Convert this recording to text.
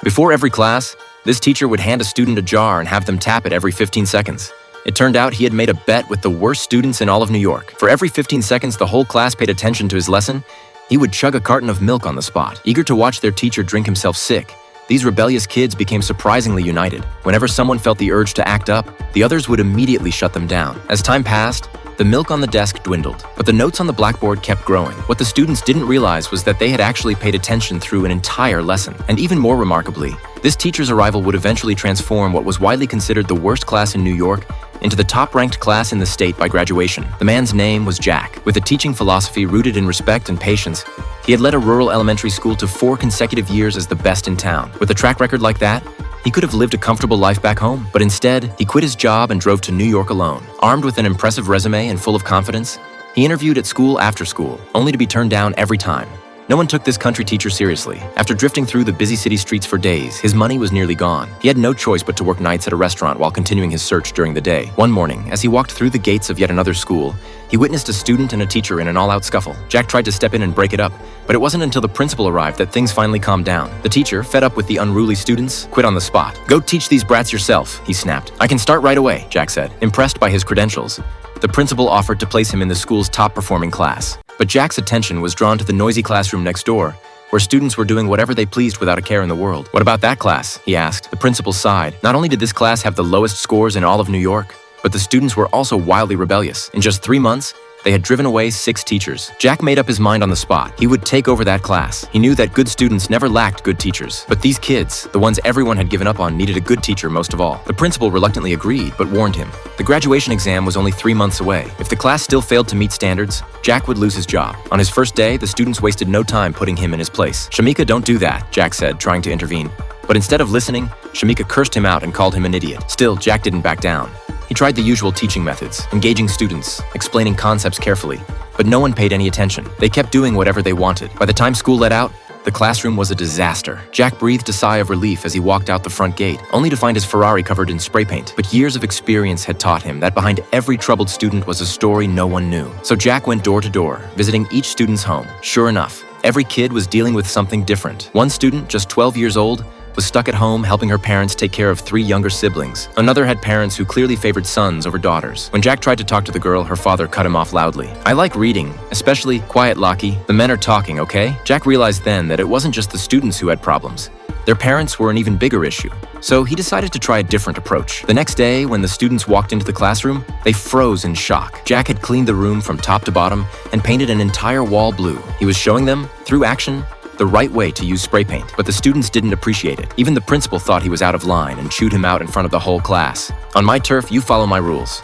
Before every class, this teacher would hand a student a jar and have them tap it every 15 seconds. It turned out he had made a bet with the worst students in all of New York. For every 15 seconds the whole class paid attention to his lesson, he would chug a carton of milk on the spot. Eager to watch their teacher drink himself sick, these rebellious kids became surprisingly united. Whenever someone felt the urge to act up, the others would immediately shut them down. As time passed, the milk on the desk dwindled, but the notes on the blackboard kept growing. What the students didn't realize was that they had actually paid attention through an entire lesson. And even more remarkably, this teacher's arrival would eventually transform what was widely considered the worst class in New York into the top-ranked class in the state by graduation. The man's name was Jack. With a teaching philosophy rooted in respect and patience, he had led a rural elementary school to 4 consecutive years as the best in town. With a track record like that, he could have lived a comfortable life back home, but instead, he quit his job and drove to New York alone. Armed with an impressive resume and full of confidence, he interviewed at school after school, only to be turned down every time. No one took this country teacher seriously. After drifting through the busy city streets for days, his money was nearly gone. He had no choice but to work nights at a restaurant while continuing his search during the day. One morning, as he walked through the gates of yet another school, he witnessed a student and a teacher in an all-out scuffle. Jack tried to step in and break it up, but it wasn't until the principal arrived that things finally calmed down. The teacher, fed up with the unruly students, quit on the spot. "Go teach these brats yourself," he snapped. "I can start right away," Jack said. Impressed by his credentials, the principal offered to place him in the school's top-performing class. But Jack's attention was drawn to the noisy classroom next door, where students were doing whatever they pleased without a care in the world. "What about that class?" he asked. The principal sighed. Not only did this class have the lowest scores in all of New York, but the students were also wildly rebellious. In just 3 months, they had driven away 6 teachers. Jack made up his mind on the spot. He would take over that class. He knew that good students never lacked good teachers. But these kids, the ones everyone had given up on, needed a good teacher most of all. The principal reluctantly agreed, but warned him. The graduation exam was only 3 months away. If the class still failed to meet standards, Jack would lose his job. On his first day, the students wasted no time putting him in his place. "Shamika, don't do that," Jack said, trying to intervene. But instead of listening, Shamika cursed him out and called him an idiot. Still, Jack didn't back down. He tried the usual teaching methods, engaging students, explaining concepts carefully, but no one paid any attention. They kept doing whatever they wanted. By the time school let out, the classroom was a disaster. Jack breathed a sigh of relief as he walked out the front gate, only to find his Ferrari covered in spray paint. But years of experience had taught him that behind every troubled student was a story no one knew. So Jack went door to door, visiting each student's home. Sure enough, every kid was dealing with something different. One student, just 12 years old, was stuck at home helping her parents take care of 3 younger siblings. Another had parents who clearly favored sons over daughters. When Jack tried to talk to the girl, her father cut him off loudly. "I like reading, especially quiet, Lockie. The men are talking, okay?" Jack realized then that it wasn't just the students who had problems. Their parents were an even bigger issue. So he decided to try a different approach. The next day, when the students walked into the classroom, they froze in shock. Jack had cleaned the room from top to bottom and painted an entire wall blue. He was showing them, through action, the right way to use spray paint, but the students didn't appreciate it. Even the principal thought he was out of line and chewed him out in front of the whole class. "On my turf, you follow my rules."